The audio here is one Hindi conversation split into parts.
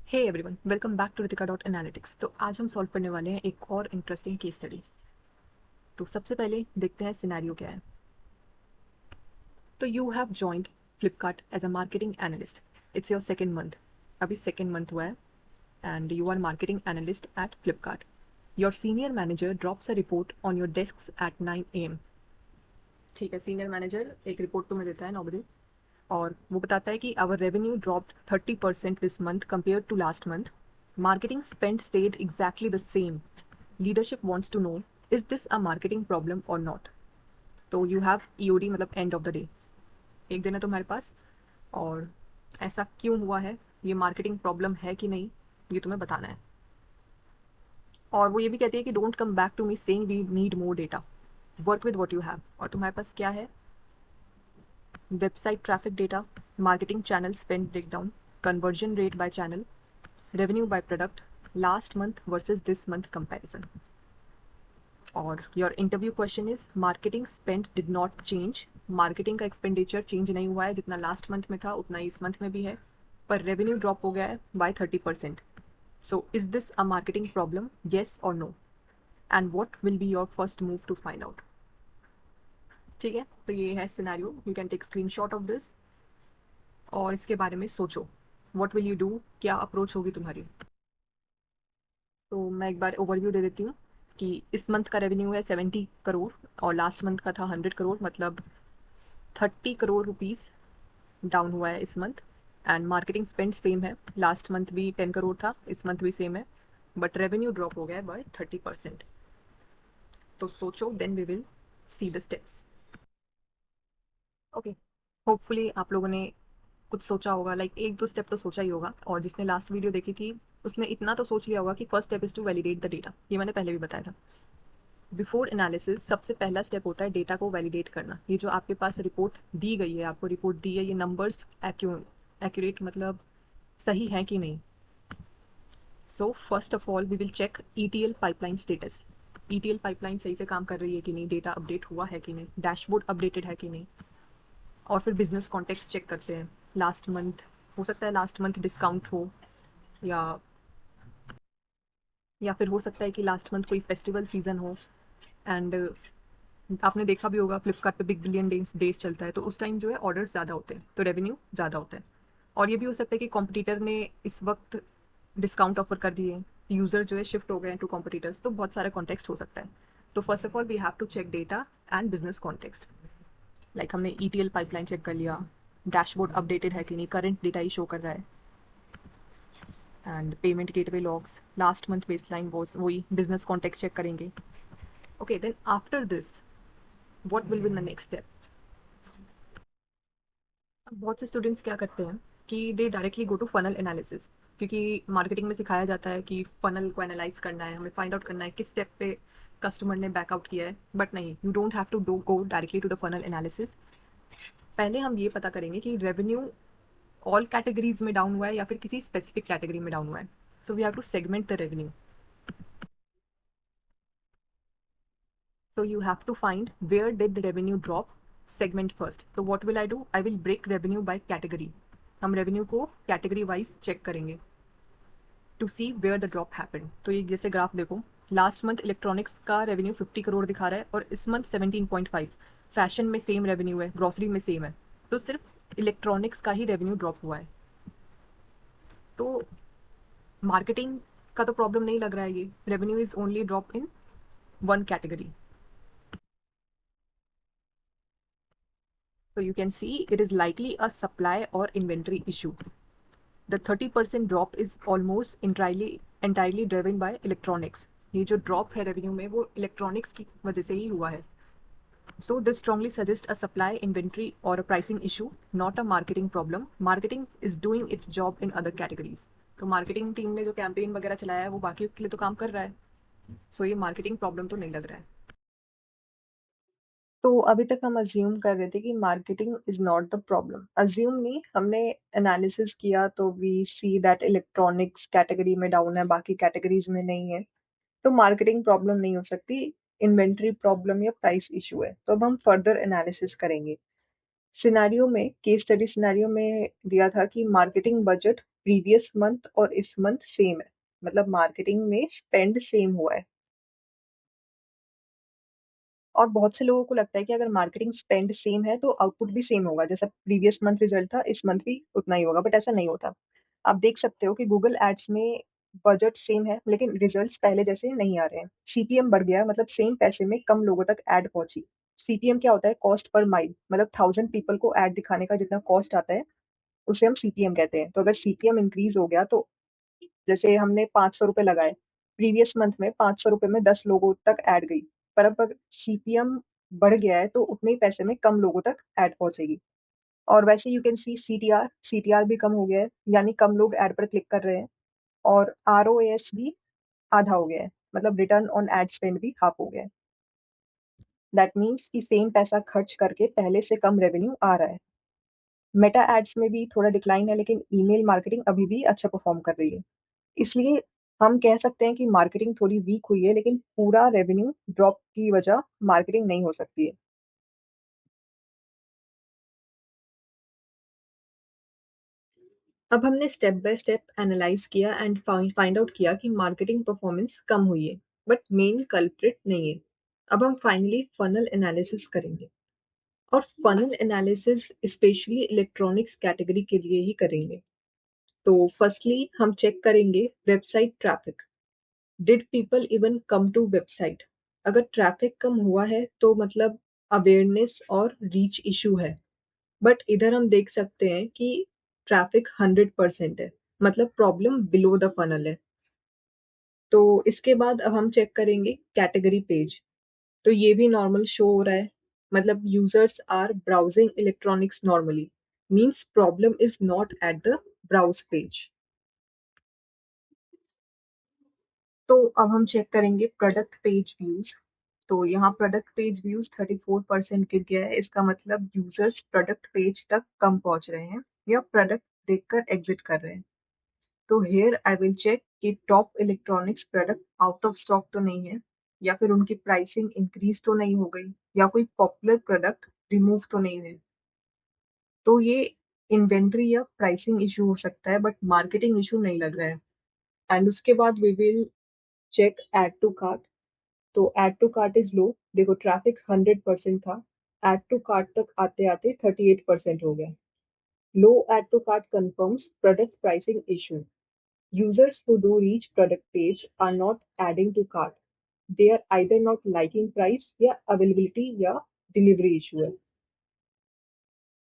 Hey everyone, welcome back to Ritika dot analytics. तो आज हम सॉल्व करने वाले हैं एक और इंटरेस्टिंग केस स्टडी। तो सबसे पहले देखते हैं सिनेरियो क्या है। तो you have joined Flipkart as a marketing analyst. It's your second month, अभी सेकेंड मंथ हुआ है and you are marketing analyst at Flipkart. Your senior manager drops a report on your desk at 9 AM। ठीक है, सीनियर मैनेजर एक रिपोर्ट तुम्हें देता है 9 बजे और वो बताता है कि our revenue dropped 30% this month compare to last month. Marketing spend stayed exactly the same. Leadership wants to know, is this a marketing problem or not? तो you have EOD मतलब end of the day, एक दिन है तुम्हारे पास और ऐसा क्यों हुआ है, ये मार्केटिंग प्रॉब्लम है कि नहीं, ये तुम्हें बताना है। और वो ये भी कहती है कि don't come back to me saying we need more data, work with what you have. और तुम्हारे पास क्या है? Website traffic data, marketing channel spend breakdown, conversion rate by channel, revenue by product, last month versus this month comparison. और your interview question is marketing spend did not change. Marketing का एक्सपेंडिचर चेंज नहीं हुआ है, जितना लास्ट मंथ में था उतना ही इस मंथ में भी है, पर रेवेन्यू ड्रॉप हो गया है by 30%। So is this a marketing problem, yes और no, and what will be your first move to find out. ठीक है, तो ये है scenario, you can take screen shot of this और इसके बारे में सोचो, वॉट विल यू डू, क्या अप्रोच होगी तुम्हारी। तो मैं एक बार ओवरव्यू दे देती हूँ कि इस मंथ का रेवेन्यू है 70 करोड़ और लास्ट मंथ का था 100 करोड़, मतलब 30 करोड़ रुपीज़ डाउन हुआ है इस month. And marketing spend same है, लास्ट मंथ भी 10 करोड़ था, इस मंथ भी सेम है, बट रेवेन्यू ड्रॉप हो गया है बाय 30%। तो सोचो, then we will see the steps. Okay, hopefully आप लोगों ने कुछ सोचा होगा, लाइक एक दो स्टेप तो सोचा ही होगा। और जिसने लास्ट वीडियो देखी थी उसने इतना तो सोच लिया होगा कि first step is to validate the data, ये मैंने पहले भी बताया था। बिफोर एनालिसिस सबसे पहला स्टेप होता है डेटा को वैलिडेट करना। ये जो आपके पास रिपोर्ट दी गई है, आपको रिपोर्ट दी है, ये नंबर्स एक्यूरेट मतलब सही है कि नहीं। So first of all we will check ETL pipeline status. ETL pipeline सही से काम कर रही है कि नहीं, डेटा अपडेट हुआ है कि नहीं, डैशबोर्ड अपडेटेड है कि नहीं। और फिर बिजनेस कॉन्टेक्स्ट चेक करते हैं। लास्ट मंथ हो सकता है, लास्ट मंथ डिस्काउंट हो, या फिर हो सकता है कि लास्ट मंथ कोई फेस्टिवल सीजन हो। एंड आपने देखा भी होगा फ्लिपकार्ट पे बिग बिलियन डेज चलता है, तो उस टाइम जो है ऑर्डर्स ज़्यादा होते हैं, तो रेवेन्यू ज़्यादा होता है। और ये भी हो सकता है कि कॉम्पिटिटर ने इस वक्त डिस्काउंट ऑफर कर दिए, यूज़र जो है शिफ्ट हो गए टू कॉम्पिटिटर्स, तो बहुत सारा कॉन्टेक्स्ट हो सकता है। तो first of all we have to check data and business context. Like हमने ईटीएल पाइपलाइन चेक कर लिया, डैशबोर्ड अपडेटेड है कि नहीं, करंट डेटा ही शो कर रहा है, and payment gateway logs, last month baseline was, वही बिजनेस कॉन्टेक्स्ट चेक करेंगे। Okay, then after this what will be the next step. बहुत से स्टूडेंट्स क्या करते हैं कि they directly go to funnel analysis, क्योंकि मार्केटिंग में सिखाया जाता है कि फनल को एनालाइज करना है, हमें फाइंड आउट करना है किस स्टेप पे कस्टमर ने बैकआउट किया है। बट नहीं, you don't have to go directly to the funnel analysis. पहले हम ये पता करेंगे कि रेवेन्यू ऑल कैटेगरीज में डाउन हुआ है या फिर किसी स्पेसिफिक कैटेगरी में डाउन हुआ है। So we have to segment the revenue. So you have to find where did the revenue drop, segment first. So what will I do? I will break revenue by category. हम revenue को category wise check करेंगे to see where the drop happened. तो ये जैसे ग्राफ देखो, लास्ट मंथ इलेक्ट्रॉनिक्स का रेवेन्यू 50 करोड़ दिखा रहा है और इस मंथ 17.5। फैशन में सेम रेवेन्यू है, ग्रोसरी में सेम है, तो सिर्फ इलेक्ट्रॉनिक्स का ही रेवेन्यू ड्रॉप हुआ है। तो मार्केटिंग का तो प्रॉब्लम नहीं लग रहा है, ये revenue is only drop in one category. So you can see it is likely a supply or inventory issue. The 30% drop is almost entirely driven by electronics. ये जो drop है revenue में वो electronics की वजह से ही हुआ है. So this strongly suggests a supply, inventory or a pricing issue, not a marketing problem. Marketing is doing its job in other categories. तो marketing team ने जो campaign वगैरह चलाया है वो बाकी के लिए तो काम कर रहा है. So ये marketing problem तो नहीं लग रहा है. तो अभी तक हम अज्यूम कर रहे थे कि marketing is not the problem. Assume नहीं, हमने एनालिसिस किया तो we see that electronics category में डाउन है, बाकी कैटेगरीज में नहीं है, तो मार्केटिंग प्रॉब्लम नहीं हो सकती, इन्वेंट्री प्रॉब्लम या प्राइस इशू है। तो अब हम फर्दर एनालिसिस करेंगे। सिनेरियो में, केस स्टडी सिनेरियो में दिया था कि मार्केटिंग बजट प्रीवियस मंथ और इस मंथ सेम है, मतलब मार्केटिंग में स्पेंड सेम हुआ है। और बहुत से लोगों को लगता है कि अगर मार्केटिंग स्पेंड सेम है तो आउटपुट भी सेम होगा, जैसा प्रीवियस मंथ रिजल्ट था इस मंथ भी उतना ही होगा, बट ऐसा नहीं होता। आप देख सकते हो कि गूगल एड्स में बजट सेम है लेकिन रिजल्ट्स पहले जैसे नहीं आ रहे हैं। सीपीएम बढ़ गया, मतलब सेम पैसे में कम लोगों तक एड पहुंची। सीपीएम क्या होता है? कॉस्ट पर माइल, मतलब 1000 पीपल को एड दिखाने का जितना कॉस्ट आता है उसे हम सीपीएम कहते हैं। तो अगर सीपीएम इंक्रीज हो गया तो जैसे हमने 500 रुपये लगाए, प्रीवियस मंथ में 500 रुपये में 10 लोगों तक ऐड गई, पर अब सीपीएम बढ़ गया है तो उतने ही पैसे में कम लोगों तक ऐड पहुंचेगी। और वैसे you can see CTR, CTR भी कम हो गया है, यानी कम लोग ऐड पर क्लिक कर रहे हैं। और आरओएस भी आधा हो गया है, मतलब रिटर्न ऑन एड स्पेंड भी हाफ हो गया है। दैट मीन्स कि सेम पैसा खर्च करके पहले से कम रेवेन्यू आ रहा है। मेटा एड्स में भी थोड़ा डिक्लाइन है लेकिन ईमेल मार्केटिंग अभी भी अच्छा परफॉर्म कर रही है। इसलिए हम कह सकते हैं कि मार्केटिंग थोड़ी वीक हुई है लेकिन पूरा रेवेन्यू ड्रॉप की वजह मार्केटिंग नहीं हो सकती है। अब हमने स्टेप बाय स्टेप एनालाइज किया एंड फाइंड आउट किया कि मार्केटिंग परफॉर्मेंस कम हुई है, बट मेन कल्प्रिट नहीं है। अब हम फाइनली फनल एनालिसिस करेंगे, और funnel analysis specially electronics category के लिए ही करेंगे। तो फर्स्टली हम चेक करेंगे website traffic. Did people even come to website? अगर ट्रैफिक कम हुआ है तो मतलब अवेयरनेस और रीच इशू है। बट इधर हम देख सकते हैं कि ट्रैफिक 100% है, मतलब प्रॉब्लम बिलो द फनल है। तो इसके बाद अब हम चेक करेंगे कैटेगरी पेज। तो ये भी नॉर्मल शो हो रहा है, मतलब users are browsing electronics normally, means problem is not at the browse page. तो अब हम चेक करेंगे प्रोडक्ट पेज व्यूज। तो यहाँ प्रोडक्ट पेज व्यूज 34% गिर गया है, इसका मतलब यूजर्स प्रोडक्ट पेज तक कम पहुंच रहे हैं या प्रोडक्ट देखकर एग्जिट कर रहे हैं। तो हेयर आई विल चेक कि top electronics product out of stock तो नहीं है, या फिर उनकी प्राइसिंग इंक्रीज तो नहीं हो गई, या कोई पॉपुलर प्रोडक्ट रिमूव तो नहीं है। तो ये इन्वेंट्री या प्राइसिंग इशू हो सकता है, बट मार्केटिंग इशू नहीं लग रहा है। एंड उसके बाद we will check add to cart. तो add to cart is low, देखो ट्रैफिक 100% था, एड टू कार्ट तक आते आते 38% हो गया। Low add to cart confirms product pricing issue. Users who do reach product page are not adding to cart. They are either not liking price या availability या delivery issue है।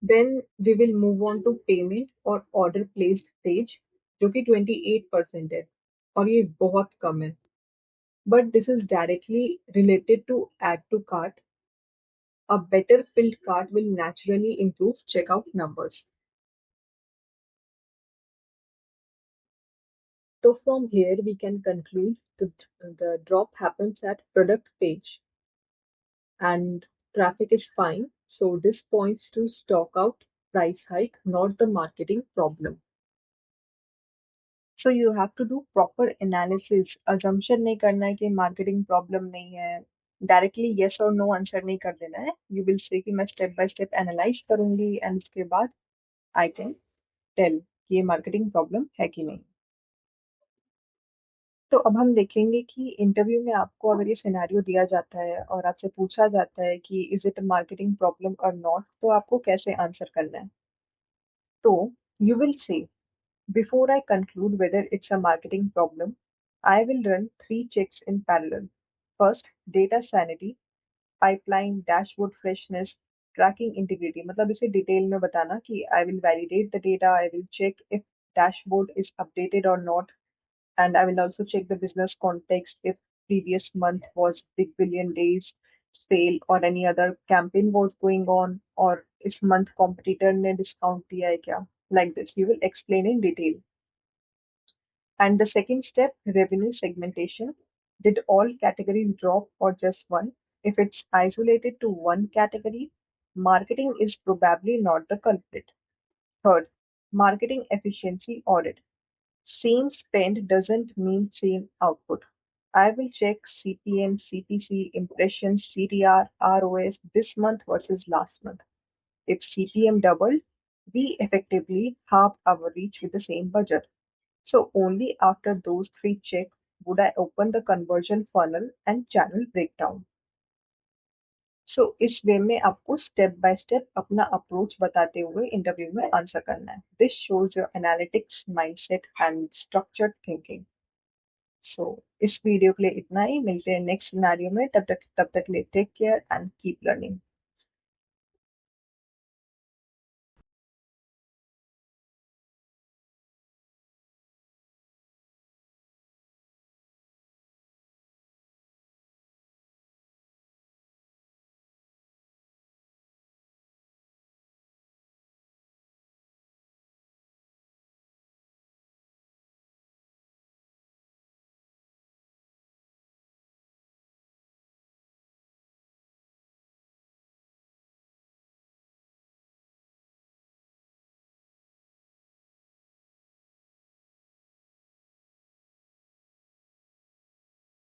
Then we will move on to payment और order placed stage, जो कि 28% है और ये बहुत कम है। But this is directly related to add to cart. A better filled cart will naturally improve checkout numbers. So from here we can conclude the drop happens at product page and traffic is fine. So this points to stock out, price hike, not the marketing problem. So you have to do proper analysis. Assumption नहीं करना है कि marketing problem नहीं है. Directly yes or no answer नहीं कर देना है. You will say कि मैं step by step analyze करूंगी and उसके बाद I can tell कि ये marketing problem है कि नहीं. तो अब हम देखेंगे कि इंटरव्यू में आपको अगर ये सिनेरियो दिया जाता है और आपसे पूछा जाता है कि is it a marketing problem और नॉट, तो आपको कैसे आंसर करना है। तो you will say, before I conclude whether it's a marketing problem, I will run 3 checks in parallel. First, data sanity, pipeline, dashboard freshness, tracking integrity, मतलब इसे डिटेल में बताना कि I will validate the data, I will check if dashboard is updated और not, and I will also check the business context if previous month was Big Billion Days sale or any other campaign was going on, or इस month competitor ने discount दिया है क्या, like this you will explain in detail. And the second step, revenue segmentation. Did all categories drop or just one? If it's isolated to one category, marketing is probably not the culprit. Third, marketing efficiency audit. Same spend doesn't mean same output. I will check CPM, CPC, impressions, CTR, ROS this month versus last month. If CPM doubled, We effectively halved our reach with the same budget. So only after those three check would I open the conversion funnel and channel breakdown. सो इस वे में आपको स्टेप बाय स्टेप अपना अप्रोच बताते हुए इंटरव्यू में आंसर करना है. This shows your analytics mindset and structured thinking. So इस वीडियो के लिए इतना ही. मिलते हैं नेक्स्ट सिनेरियो में. तब तक के लिए take care and keep learning.